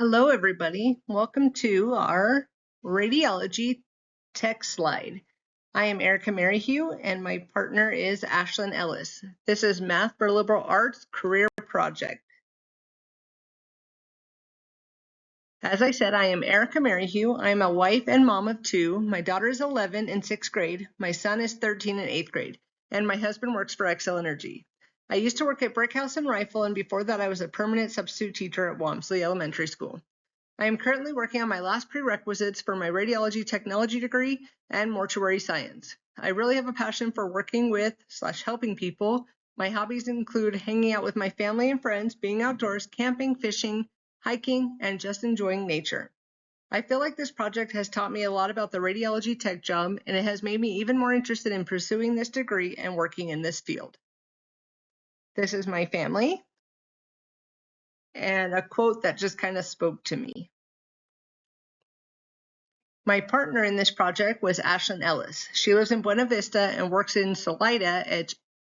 Hello, everybody. Welcome to our Radiology Tech Slide. I am Erica Maryhugh, and my partner is Ashlyn Ellis. This is Math for Liberal Arts Career Project. As I said, I am Erica Maryhugh. I am a wife and mom of two. My daughter is 11 in 6th grade. My son is 13 in 8th grade, and my husband works for Excel Energy. I used to work at Brick House and Rifle, and before that I was a permanent substitute teacher at Walmsley Elementary School. I am currently working on my last prerequisites for my radiology technology degree and mortuary science. I really have a passion for working with/helping people. My hobbies include hanging out with my family and friends, being outdoors, camping, fishing, hiking, and just enjoying nature. I feel like this project has taught me a lot about the radiology tech job, and it has made me even more interested in pursuing this degree and working in this field. This is my family, and a quote that just kind of spoke to me. My partner in this project was Ashlyn Ellis. She lives in Buena Vista and works in Salida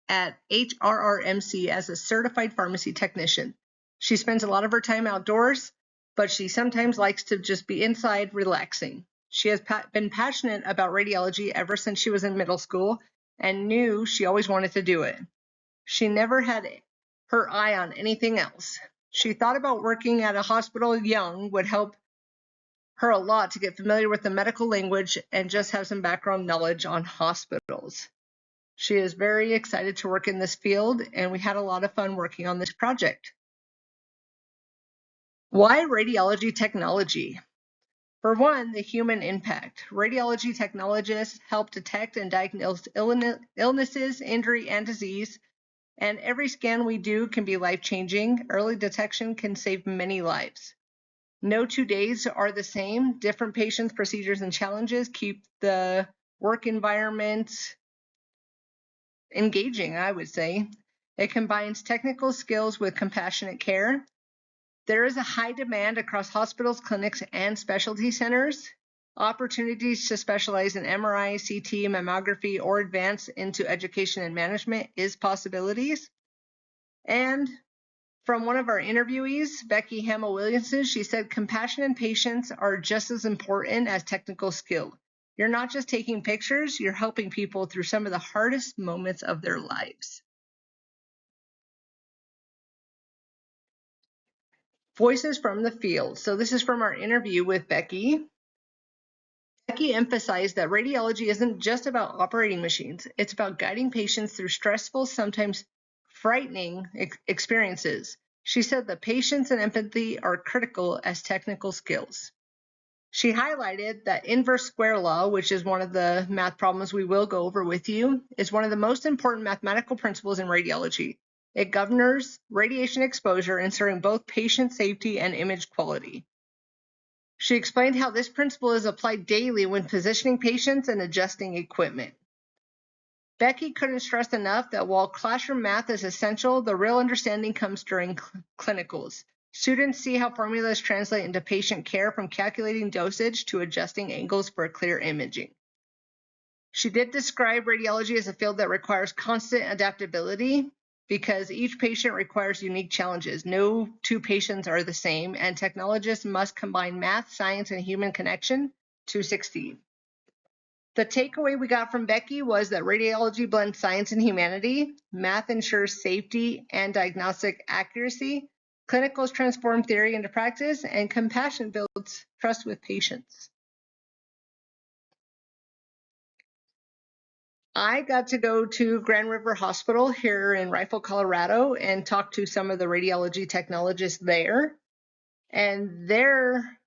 at HRRMC as a certified pharmacy technician. She spends a lot of her time outdoors, but she sometimes likes to just be inside relaxing. She has been passionate about radiology ever since she was in middle school and knew she always wanted to do it. She never had her eye on anything else. She thought about working at a hospital young would help her a lot to get familiar with the medical language and just have some background knowledge on hospitals. She is very excited to work in this field, and we had a lot of fun working on this project. Why radiology technology? For one, the human impact. Radiology technologists help detect and diagnose illnesses, injury, and disease, and every scan we do can be life-changing. Early detection can save many lives. No 2 days are the same. Different patients, procedures, and challenges keep the work environment engaging, I would say. It combines technical skills with compassionate care. There is a high demand across hospitals, clinics, and specialty centers. Opportunities to specialize in MRI, CT, mammography, or advance into education and management is possibilities. And from one of our interviewees, Becky Hamill-Williamson, she said, compassion and patience are just as important as technical skill. You're not just taking pictures, you're helping people through some of the hardest moments of their lives. Voices from the field. So this is from our interview with Becky. Becky emphasized that radiology isn't just about operating machines. It's about guiding patients through stressful, sometimes frightening experiences. She said that patience and empathy are critical as technical skills. She highlighted that inverse square law, which is one of the math problems we will go over with you, is one of the most important mathematical principles in radiology. It governs radiation exposure, ensuring both patient safety and image quality. She explained how this principle is applied daily when positioning patients and adjusting equipment. Becky couldn't stress enough that while classroom math is essential, the real understanding comes during clinicals. Students see how formulas translate into patient care, from calculating dosage to adjusting angles for clear imaging. She did describe radiology as a field that requires constant adaptability because each patient requires unique challenges. No two patients are the same, and technologists must combine math, science, and human connection to succeed. The takeaway we got from Becky was that radiology blends science and humanity, math ensures safety and diagnostic accuracy, clinicals transform theory into practice, and compassion builds trust with patients. I got to go to Grand River Hospital here in Rifle, Colorado, and talk to some of the radiology technologists there. And their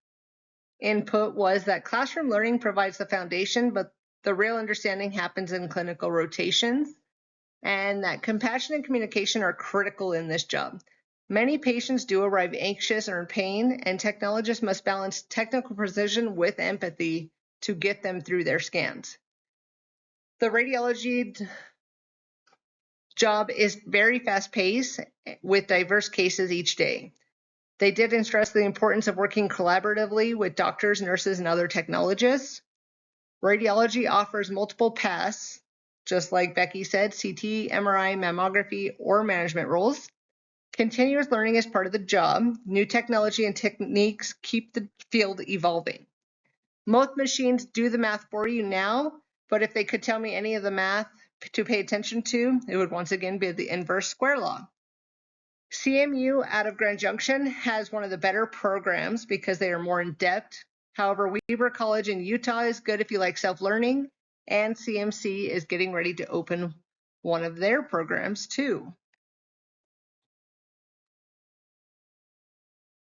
input was that classroom learning provides the foundation, but the real understanding happens in clinical rotations, and that compassion and communication are critical in this job. Many patients do arrive anxious or in pain, and technologists must balance technical precision with empathy to get them through their scans. The radiology job is very fast-paced with diverse cases each day. They did stress the importance of working collaboratively with doctors, nurses, and other technologists. Radiology offers multiple paths, just like Becky said, CT, MRI, mammography, or management roles. Continuous learning is part of the job. New technology and techniques keep the field evolving. Most machines do the math for you now, but if they could tell me any of the math to pay attention to, it would once again be the inverse square law. CMU out of Grand Junction has one of the better programs because they are more in depth. However, Weber College in Utah is good if you like self-learning, and CMC is getting ready to open one of their programs too.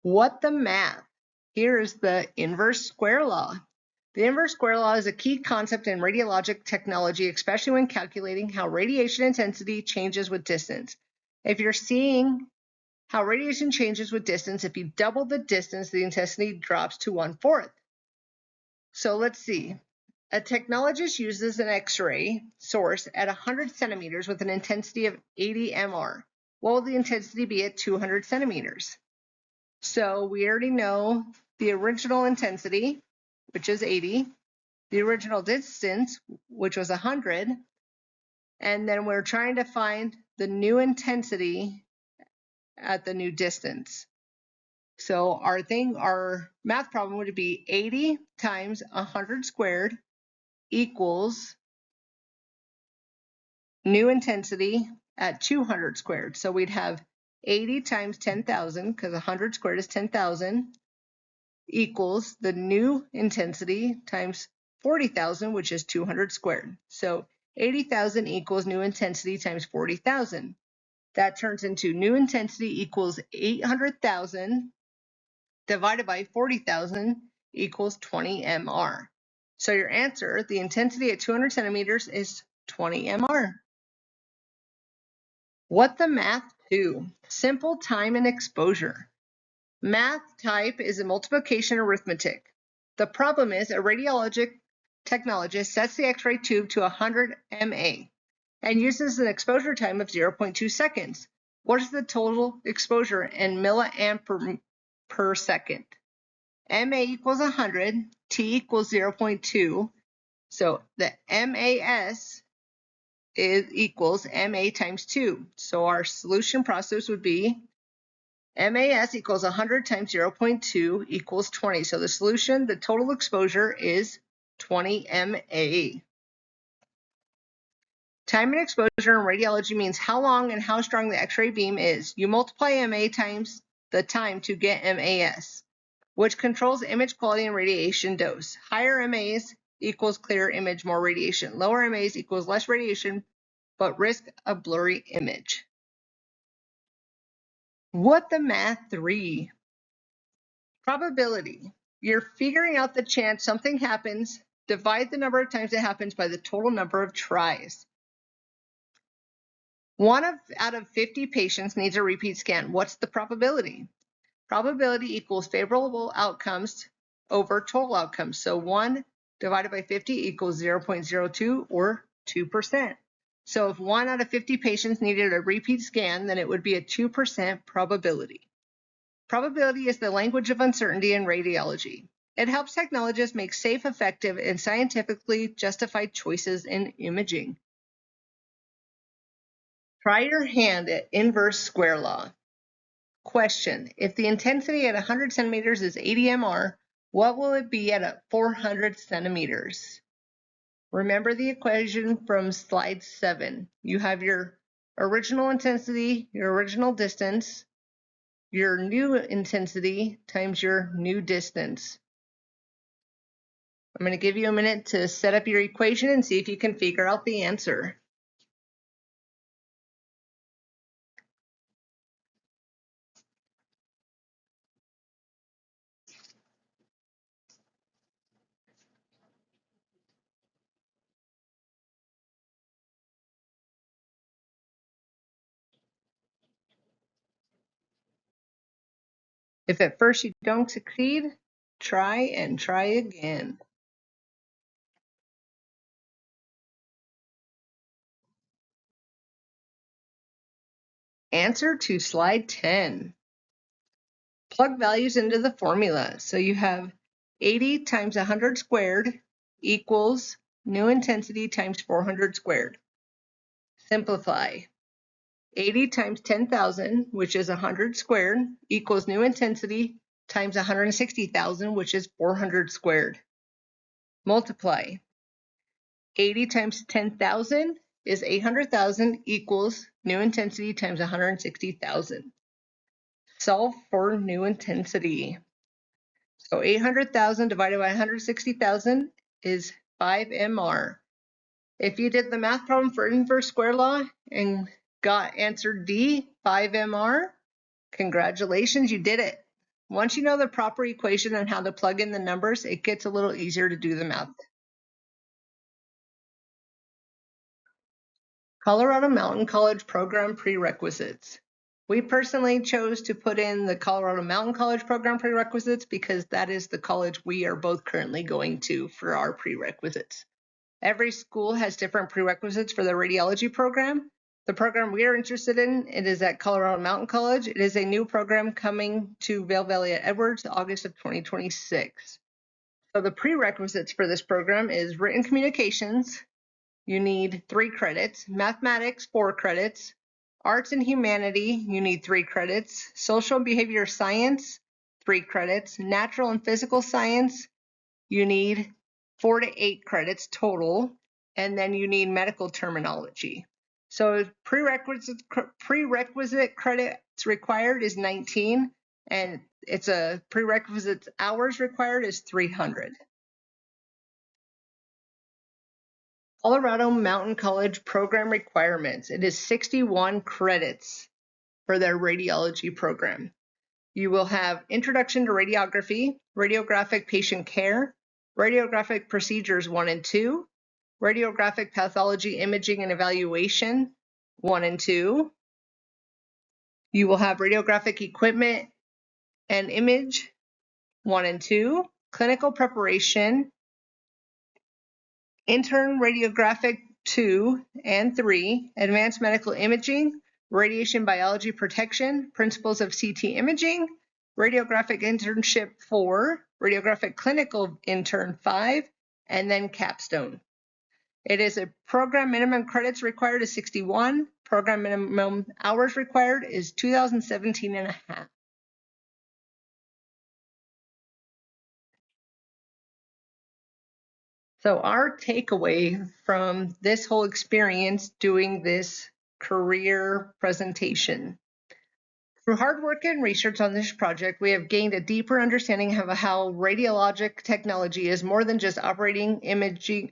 What the math? Here is the inverse square law. The inverse square law is a key concept in radiologic technology, especially when calculating how radiation intensity changes with distance. If you're seeing how radiation changes with distance, if you double the distance, the intensity drops to 1/4. So let's see. A technologist uses an X-ray source at 100 centimeters with an intensity of 80 MR. What will the intensity be at 200 centimeters? So we already know the original intensity, which is 80, the original distance, which was 100, and then we're trying to find the new intensity at the new distance. So our math problem would be 80 times 100 squared equals new intensity at 200 squared. So we'd have 80 times 10,000, because 100 squared is 10,000, equals the new intensity times 40,000, which is 200 squared. So 80,000 equals new intensity times 40,000. That turns into new intensity equals 800,000 divided by 40,000 equals 20 MR. So your answer, the intensity at 200 centimeters is 20 MR. What the math to? Simple time and exposure. Math type is a multiplication arithmetic. The problem is a radiologic technologist sets the X-ray tube to 100 MA and uses an exposure time of 0.2 seconds. What is the total exposure in milliamp per second? MA equals 100, T equals 0.2, so the MAS equals MA times 2. So our solution process would be MAS equals 100 times 0.2 equals 20. So the solution, the total exposure is 20 MA. Time and exposure in radiology means how long and how strong the X-ray beam is. You multiply MA times the time to get MAS, which controls image quality and radiation dose. Higher MAs equals clearer image, more radiation. Lower MAs equals less radiation, but risk a blurry image. What the math 3? Probability. You're figuring out the chance something happens. Divide the number of times it happens by the total number of tries. Out of 50 patients needs a repeat scan. What's the probability? Probability equals favorable outcomes over total outcomes. So 1 divided by 50 equals 0.02 or 2%. So if 1 out of 50 patients needed a repeat scan, then it would be a 2% probability. Probability is the language of uncertainty in radiology. It helps technologists make safe, effective, and scientifically justified choices in imaging. Try your hand at inverse square law. Question: if the intensity at 100 centimeters is 80 MR, what will it be at 400 centimeters? Remember the equation from slide 7. You have your original intensity, your original distance, your new intensity times your new distance. I'm going to give you a minute to set up your equation and see if you can figure out the answer. If at first you don't succeed, try and try again. Answer to slide 10. Plug values into the formula. So you have 80 times 100 squared equals new intensity times 400 squared. Simplify. 80 times 10,000, which is 100 squared, equals new intensity times 160,000, which is 400 squared. Multiply. 80 times 10,000 is 800,000 equals new intensity times 160,000. Solve for new intensity. So 800,000 divided by 160,000 is 5 MR. If you did the math problem for inverse square law and got answer D, 5 MR, congratulations, you did it. Once you know the proper equation and how to plug in the numbers, it gets a little easier to do the math. Colorado Mountain College program prerequisites. We personally chose to put in the Colorado Mountain College program prerequisites because that is the college we are both currently going to for our prerequisites. Every school has different prerequisites for the radiology program. The program we are interested in, it is at Colorado Mountain College. It is a new program coming to Vail Valley at Edwards, August of 2026. So the prerequisites for this program is written communications. You need 3 credits. Mathematics, 4 credits. Arts and humanity, you need 3 credits. Social and behavior science, 3 credits. Natural and physical science, you need 4 to 8 credits total, and then you need medical terminology. So prerequisite credits required is 19, and it's a prerequisite hours required is 300. Colorado Mountain College program requirements. It is 61 credits for their radiology program. You will have Introduction to Radiography, Radiographic Patient Care, Radiographic Procedures 1 and 2, Radiographic Pathology Imaging and Evaluation 1 and 2. You will have Radiographic Equipment and Image 1 and 2, Clinical Preparation, Intern Radiographic 2 and 3, Advanced Medical Imaging, Radiation Biology Protection, Principles of CT Imaging, Radiographic Internship 4, Radiographic Clinical Intern 5, and then Capstone. It is a program minimum credits required is 61. Program minimum hours required is 2017 and a half. So our takeaway from this whole experience doing this career presentation. Through hard work and research on this project, we have gained a deeper understanding of how radiologic technology is more than just operating imaging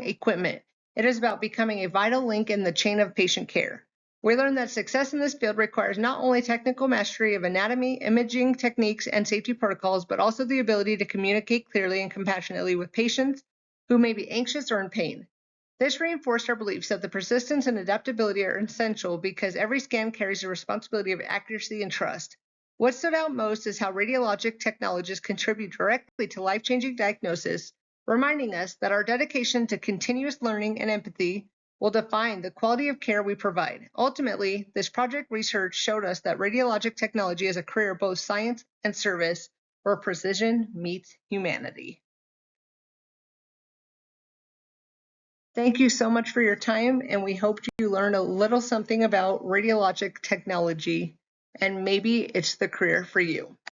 equipment. It is about becoming a vital link in the chain of patient care. We learned that success in this field requires not only technical mastery of anatomy, imaging techniques, and safety protocols, but also the ability to communicate clearly and compassionately with patients who may be anxious or in pain. This reinforced our beliefs that the persistence and adaptability are essential because every scan carries the responsibility of accuracy and trust. What stood out most is how radiologic technologists contribute directly to life-changing diagnosis, reminding us that our dedication to continuous learning and empathy will define the quality of care we provide. Ultimately, this project research showed us that radiologic technology is a career of both science and service where precision meets humanity. Thank you so much for your time, and we hope you learned a little something about radiologic technology, and maybe it's the career for you.